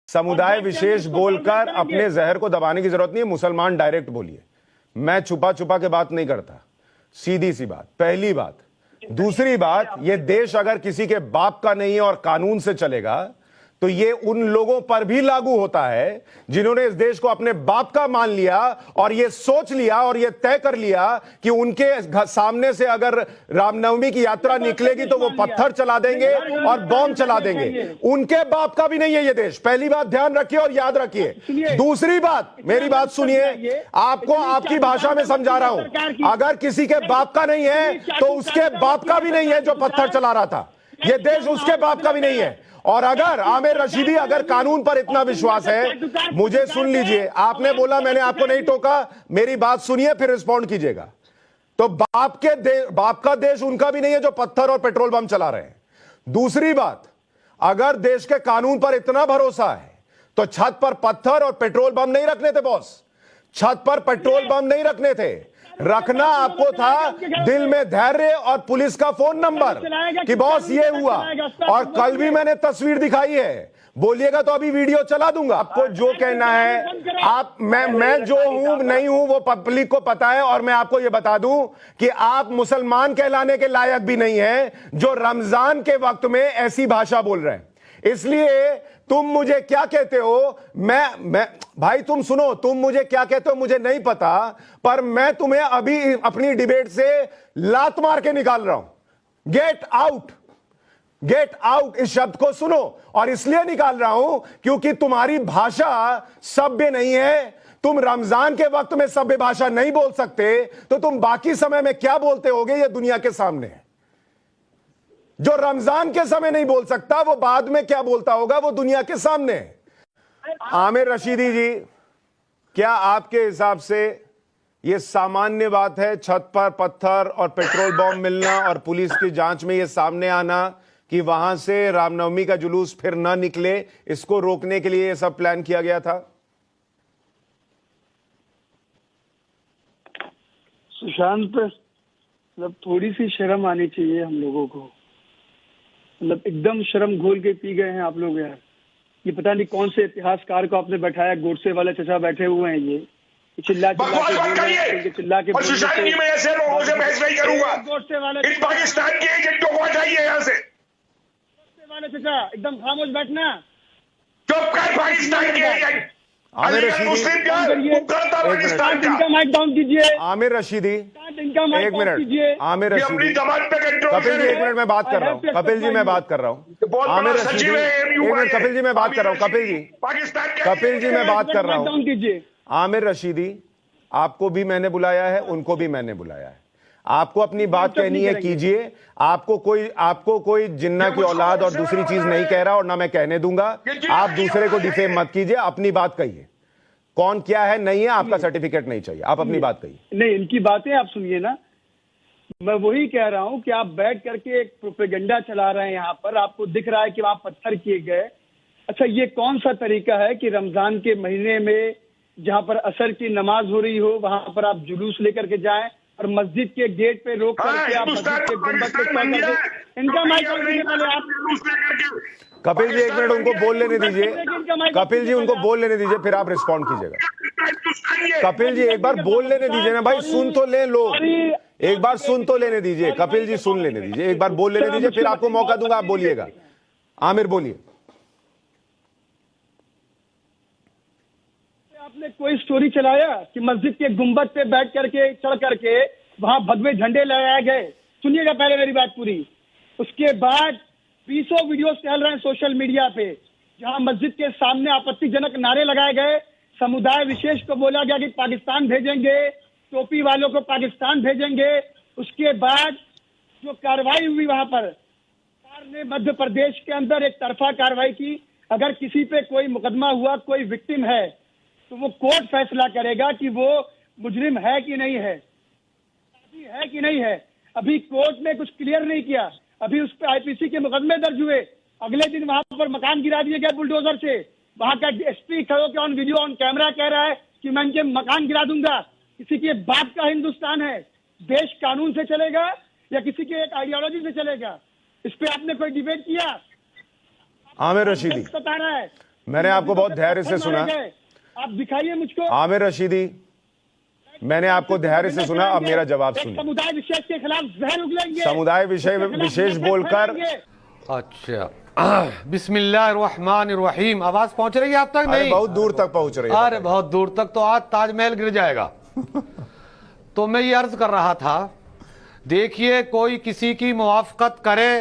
समुदाय विशेष बोलकर अपने जहर को दबाने की जरूरत नहीं है। मुसलमान डायरेक्ट बोलिए, मैं छुपा छुपा के बात नहीं करता। सीधी सी बात, पहली बात। दूसरी बात, ये देश अगर किसी के बाप का नहीं है और कानून से चलेगा तो ये उन लोगों पर भी लागू होता है जिन्होंने इस देश को अपने बाप का मान लिया और ये सोच लिया और ये तय कर लिया कि उनके सामने से अगर रामनवमी की यात्रा निकलेगी तो वो पत्थर चला देंगे और बॉम्ब चला देंगे। उनके बाप का भी नहीं है ये देश। पहली बात ध्यान रखिए और याद रखिए। दूसरी बात, मेरी बात सुनिए, आपको आपकी भाषा में समझा रहा हूं। अगर किसी के बाप का नहीं है तो उसके बाप का भी नहीं है जो पत्थर चला रहा था। ये देश उसके बाप का भी नहीं है। और अगर आमिर रशीदी, अगर कानून पर इतना विश्वास है, मुझे सुन लीजिए, आपने बोला मैंने आपको नहीं टोका, मेरी बात सुनिए फिर रिस्पॉन्ड कीजिएगा। तो बाप का देश उनका भी नहीं है जो पत्थर और पेट्रोल बम चला रहे हैं। दूसरी बात, अगर देश के कानून पर इतना भरोसा है तो छत पर पत्थर और पेट्रोल बम नहीं रखने थे बॉस। छत पर पेट्रोल बम नहीं रखने थे। रखना आपको था दिल में धैर्य और पुलिस का फोन नंबर कि बॉस ये हुआ। और कल भी मैंने तस्वीर दिखाई है, बोलिएगा तो अभी वीडियो चला दूंगा। आपको जो कहना है आप, मैं जो हूं नहीं हूं वो पब्लिक को पता है। और मैं आपको ये बता दूं कि आप मुसलमान कहलाने के लायक भी नहीं है जो रमजान के वक्त में ऐसी भाषा बोल रहे हैं। इसलिए तुम मुझे क्या कहते हो, मैं भाई तुम सुनो, तुम मुझे क्या कहते हो मुझे नहीं पता, पर मैं तुम्हें अभी अपनी डिबेट से लात मार के निकाल रहा हूं। गेट आउट, गेट आउट, इस शब्द को सुनो। और इसलिए निकाल रहा हूं क्योंकि तुम्हारी भाषा सभ्य नहीं है। तुम रमजान के वक्त में सभ्य भाषा नहीं बोल सकते तो तुम बाकी समय में क्या बोलते होगे ये दुनिया के सामने है। जो रमजान के समय नहीं बोल सकता वो बाद में क्या बोलता होगा वो दुनिया के सामने है। आमिर रशीदी जी, क्या आपके हिसाब से ये सामान्य बात है छत पर पत्थर और पेट्रोल बॉम्ब मिलना और पुलिस की जांच में ये सामने आना कि वहां से रामनवमी का जुलूस फिर ना निकले, इसको रोकने के लिए ये सब प्लान किया गया था? सुशांत, मतलब थोड़ी सी शर्म आनी चाहिए हम लोगों को। मतलब एकदम शर्म घोल के पी गए हैं आप लोग यार। ये पता नहीं कौन से इतिहासकार को आपने बैठाया, गोडसे वाले चचा बैठे हुए हैं ये चिल्ला के मैं ऐसे लोगों से बहस नहीं करूंगा। गोडसे वाले इन पाकिस्तान के एजेंटों को हटाइए यहाँ से। गोडसे वाले चचा एकदम खामोश बैठना। चुप कर पाकिस्तान के agent. Aamir Rashidi, mike down कीजिए। आमिर रशीदी, एक मिनट। आमिर रशीदी, कपिल जी एक मिनट, मैं बात कर रहा हूँ। कपिल जी मैं बात कर रहा हूँ। आमिर रशीदी एक मिनट। कपिल जी मैं बात कर रहा हूँ। कपिल जी मैं बात कर रहा हूँ। आमिर रशीदी, आपको भी मैंने बुलाया है, उनको भी मैंने बुलाया है। आपको अपनी बात कहनी है कीजिए। आपको कोई जिन्ना की औलाद और दूसरी चीज नहीं कह रहा और ना मैं कहने दूंगा। आप दूसरे को डिफेम मत कीजिए, अपनी बात कहिए। कौन क्या है नहीं है, आपका सर्टिफिकेट नहीं चाहिए, आप अपनी बात कहिए। नहीं, इनकी बातें आप सुनिए ना। मैं वही कह रहा हूं कि आप बैठ करके एक प्रोपेगेंडा चला रहे हैं यहाँ पर। आपको दिख रहा है कि वहां पत्थर किए गए। अच्छा, ये कौन सा तरीका है कि रमजान के महीने में जहां पर असर की नमाज हो रही हो वहां पर आप जुलूस लेकर के जाएं और मस्जिद के गेट पे रोक करके आप मस्जिद के गुंबद पे इनका माइक पहले आप। कपिल जी एक मिनट उनको बोल लेने दीजिए। कपिल जी उनको बोल लेने दीजिए, फिर आप रिस्पॉन्ड कीजिएगा। कपिल जी एक बार बोल लेने दीजिए ना भाई, सुन तो ले लोग। एक बार सुन तो लेने दीजिए। कपिल जी सुन लेने दीजिए, एक बार बोल लेने दीजिए, फिर आपको मौका दूंगा, आप बोलिएगा। आमिर बोलिए। आपने कोई स्टोरी चलाया कि मस्जिद के गुंबद पे बैठ करके चढ़ करके वहां भगवे झंडे लगाए गए? सुनिएगा पहले मेरी बात पूरी। उसके बाद 20 वीडियो चल रहे हैं सोशल मीडिया पे जहां मस्जिद के सामने आपत्तिजनक नारे लगाए गए। समुदाय विशेष को बोला गया कि पाकिस्तान भेजेंगे, टोपी वालों को पाकिस्तान भेजेंगे। उसके बाद जो कार्रवाई हुई वहां पर, सरकार ने मध्य प्रदेश के अंदर एक तरफा कार्रवाई की। अगर किसी पे कोई मुकदमा हुआ, कोई विक्टिम है, तो वो कोर्ट फैसला करेगा कि वो मुजरिम है कि नहीं है, है कि नहीं है। अभी कोर्ट ने कुछ क्लियर नहीं किया। अभी उस पर आईपीसी के मुकदमे दर्ज हुए। अगले दिन वहां पर मकान गिरा दिए गए बुलडोजर से। वहां का एसपी खड़ो के ऑन वीडियो ऑन कैमरा कह रहा है कि मैं इनके मकान गिरा दूंगा। किसी के बाप का हिंदुस्तान है। देश कानून से चलेगा या किसी के एक आइडियोलॉजी से चलेगा? इस पे आपने कोई डिबेट किया? आमिर रशीदी बता रहा है मैंने आपको बहुत धैर्य से सुना। आप दिखाइए मुझको। आमिर रशीदी, मैंने आपको धैर्य से सुना, अब मेरा जवाब एक सुनिए। समुदाय विशेष के खिलाफ जहर उगलेंगे। समुदाय विशेष बोलकर। अच्छा, बिस्मिल्लाहिर्रहमानिर्रहीम। आवाज पहुंच रही है आप तक? अरे नहीं, बहुत दूर तक पहुंच रही है। अरे बहुत दूर तक, तो आज ताजमहल गिर जाएगा। तो मैं ये अर्ज कर रहा था, देखिए कोई किसी की मुआफकत करे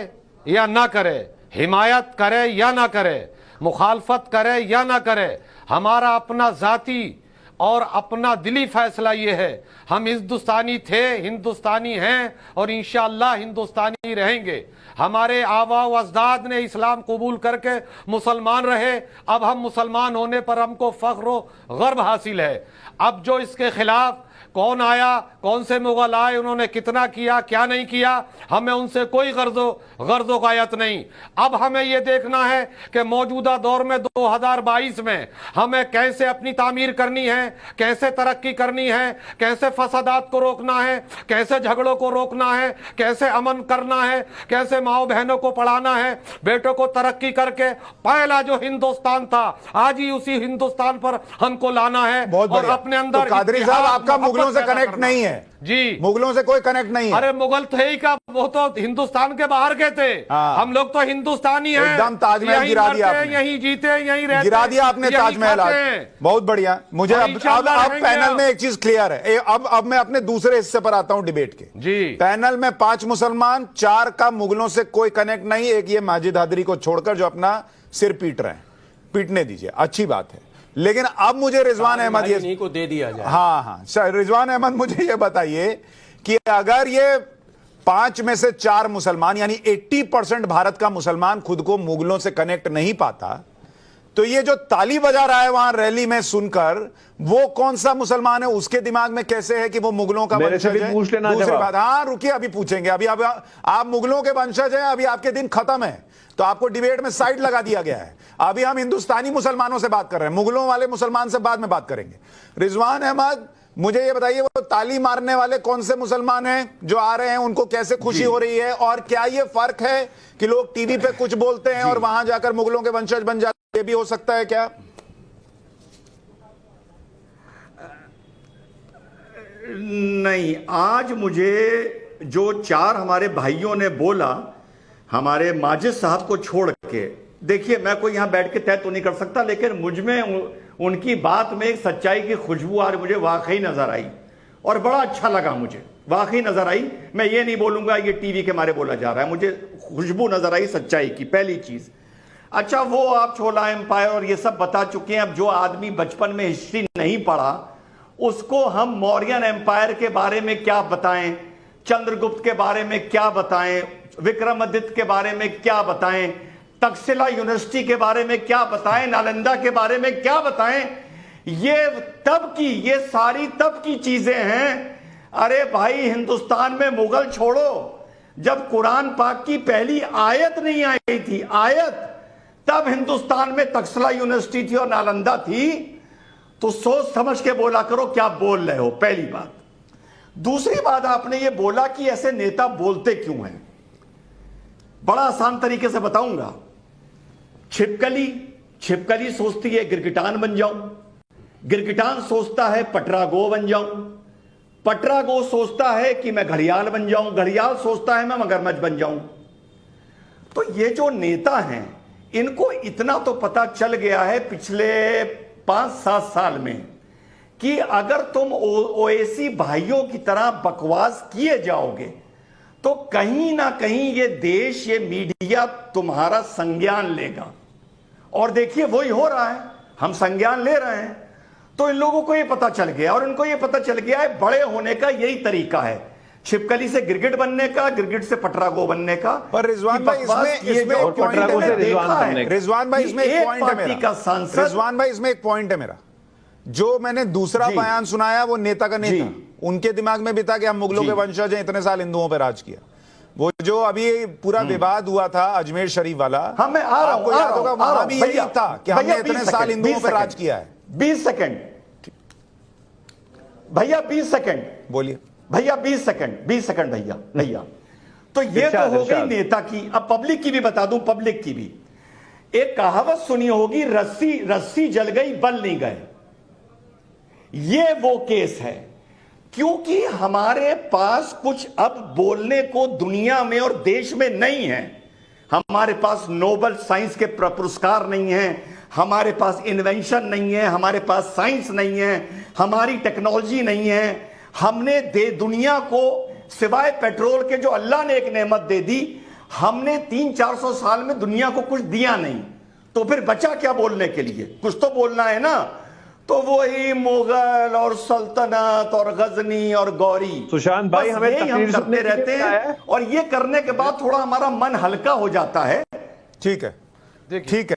या ना करे, हिमायत करे या ना करे, मुखालफत करे या ना करे, हमारा अपना जाती और अपना दिली फैसला ये है, हम हिंदुस्तानी थे, हिंदुस्तानी हैं और इंशाअल्लाह हिंदुस्तानी रहेंगे। हमारे आबा व अजदाद ने इस्लाम कबूल करके मुसलमान रहे, अब हम मुसलमान होने पर हमको फख्र व गर्व हासिल है। अब जो इसके खिलाफ कौन आया, कौन से मुगल आए, उन्होंने कितना किया क्या नहीं किया, हमें उनसे कोई गर्दो कायत नहीं। अब हमें यह देखना है कि मौजूदा दौर में 2022 में हमें कैसे अपनी तामीर करनी है, कैसे तरक्की करनी है, कैसे फसादात को रोकना है, कैसे झगड़ों को रोकना है, कैसे अमन करना है, कैसे माओ बहनों को पढ़ाना है, बेटों को तरक्की करके पहला जो हिंदुस्तान था आज ही उसी हिंदुस्तान पर हमको लाना है। और अपने अंदर तो कादरी साहब, आपका मुगलों से कनेक्ट नहीं है जी, मुगलों से कोई कनेक्ट नहीं है। अरे मुगल थे ही का, वो तो हिंदुस्तान के बाहर गए थे। हम लोग तो हिंदुस्तानी हैं। एकदम ताजमहल गिरा दिया आपने, यहीं जीते यहीं रहते, गिरा दिया आपने ताजमहल आज। बहुत बढ़िया। मुझे अब पैनल में एक चीज क्लियर है। अब मैं अपने दूसरे हिस्से पर आता हूं डिबेट के जी। पैनल में 5 मुसलमान, 4 का मुगलों से कोई कनेक्ट नहीं, एक ये माजिद हादरी को छोड़कर जो अपना सिर पीट रहे हैं, पीटने दीजिए, अच्छी बात है। लेकिन अब मुझे रिजवान अहमद ये को दे दिया जाए। हाँ, रिजवान अहमद मुझे ये बताइए कि अगर ये 5 में से 4 मुसलमान यानी 80% भारत का मुसलमान खुद को मुगलों से कनेक्ट नहीं पाता, तो ये जो ताली बजा रहा है वहां रैली में सुनकर, वो कौन सा मुसलमान है, उसके दिमाग में कैसे है कि वो मुगलों का वंशज है? दूसरी बात, हाँ रुकिए, अभी पूछेंगे। अभी आप मुगलों के वंशज हैं, अभी आपके दिन खत्म है, तो आपको डिबेट में साइड लगा दिया गया है। अभी हम हिंदुस्तानी मुसलमानों से बात कर रहे हैं, मुगलों वाले मुसलमान से बाद में बात करेंगे। रिजवान अहमद, मुझे ये बताइए, वो ताली मारने वाले कौन से मुसलमान हैं जो आ रहे हैं, उनको कैसे खुशी हो रही है? और क्या ये फर्क है कि लोग टीवी पे कुछ बोलते हैं और वहां जाकर मुगलों के वंशज बन जाते, ये भी हो सकता है क्या? नहीं, आज मुझे जो 4 हमारे भाइयों ने बोला, हमारे माजिद साहब को छोड़ के, देखिए मैं कोई यहां बैठ के तय तो नहीं कर सकता, लेकिन मुझ में उनकी बात में एक सच्चाई की खुशबू आज मुझे वाकई नजर आई और बड़ा अच्छा लगा, मुझे वाकई नजर आई। मैं ये नहीं बोलूंगा ये टीवी के मारे बोला जा रहा है, मुझे खुशबू नजर आई सच्चाई की, पहली चीज। अच्छा, वो आप छोला एम्पायर और ये सब बता चुके हैं। अब जो आदमी बचपन में हिस्ट्री नहीं पढ़ा, उसको हम मौर्यन एम्पायर के बारे में क्या बताएं, चंद्रगुप्त के बारे में क्या बताएं, विक्रमादित्य के बारे में क्या बताएं, तक्षशिला यूनिवर्सिटी के बारे में क्या बताएं, नालंदा के बारे में क्या बताएं? ये सारी तब की चीजें हैं। अरे भाई, हिंदुस्तान में मुगल छोड़ो, जब कुरान पाक की पहली आयत नहीं आई थी, आयत, तब हिंदुस्तान में तक्षशिला यूनिवर्सिटी थी और नालंदा थी। तो सोच समझ के बोला करो क्या बोल रहे हो, पहली बात। दूसरी बात, आपने ये बोला कि ऐसे नेता बोलते क्यों हैं, बड़ा आसान तरीके से बताऊंगा। छिपकली सोचती है गिरगिटान बन जाऊं, गिरगिटान सोचता है पटरागो बन जाऊं, पटरागो सोचता है कि मैं घड़ियाल बन जाऊं, घड़ियाल सोचता है मैं मगरमच्छ बन जाऊं। तो ये जो नेता हैं, इनको इतना तो पता चल गया है पिछले 5-7 साल में कि अगर तुम ओवैसी भाइयों की तरह बकवास किए जाओगे तो कहीं ना कहीं ये देश, ये मीडिया तुम्हारा संज्ञान लेगा। और देखिए वही हो रहा है, हम संज्ञान ले रहे हैं। तो इन लोगों को ये पता चल गया, और इनको ये पता चल गया है बड़े होने का यही तरीका है, छिपकली से गिरगिट बनने का, गिरगिट से पटरागो बनने का। पर रिजवान भाई, इसमें एक पॉइंट है। रिजवान भाई, इसमें एक पॉइंट है मेरा। रिजवान भाई, इसमें एक पॉइंट है मेरा। जो मैंने दूसरा बयान सुनाया वो नेता का नेता, उनके दिमाग में भी था कि हम मुगलों के वंशज हैं, इतने साल हिंदुओं पर राज किया। वो जो अभी पूरा विवाद हुआ था अजमेर शरीफ वाला, आपको याद होगा, वहां भी यही था कि हमने इतने साल हिंदुओं पर राज किया है। 20 सेकंड भैया, 20 सेकंड बोलिए भैया, 20 सेकंड भैया। तो ये तो हो गई नेता की। अब पब्लिक की भी बता दूं, पब्लिक की भी, एक कहावत सुनी होगी, रस्सी रस्सी जल गई बल नहीं गए। ये वो केस है, क्योंकि हमारे पास कुछ अब बोलने को दुनिया में और देश में नहीं है। हमारे पास नोबेल साइंस के पुरस्कार नहीं है, हमारे पास इन्वेंशन नहीं है, हमारे पास साइंस नहीं है, हमारी टेक्नोलॉजी नहीं है। हमने दुनिया को सिवाय पेट्रोल के जो अल्लाह ने एक नेमत दे दी, हमने 300-400 साल में दुनिया को कुछ दिया नहीं। तो फिर बचा क्या बोलने के लिए? कुछ तो बोलना है ना। तो वही मुगल और सल्तनत और गजनी और गौरी, सुशांत भाई, बस हमें यही हम तकरीर करते सुनने के लिए रहते मिला हैं। है। और ये करने के बाद थोड़ा हमारा मन हल्का हो जाता है। ठीक है, देखिए ठीक है।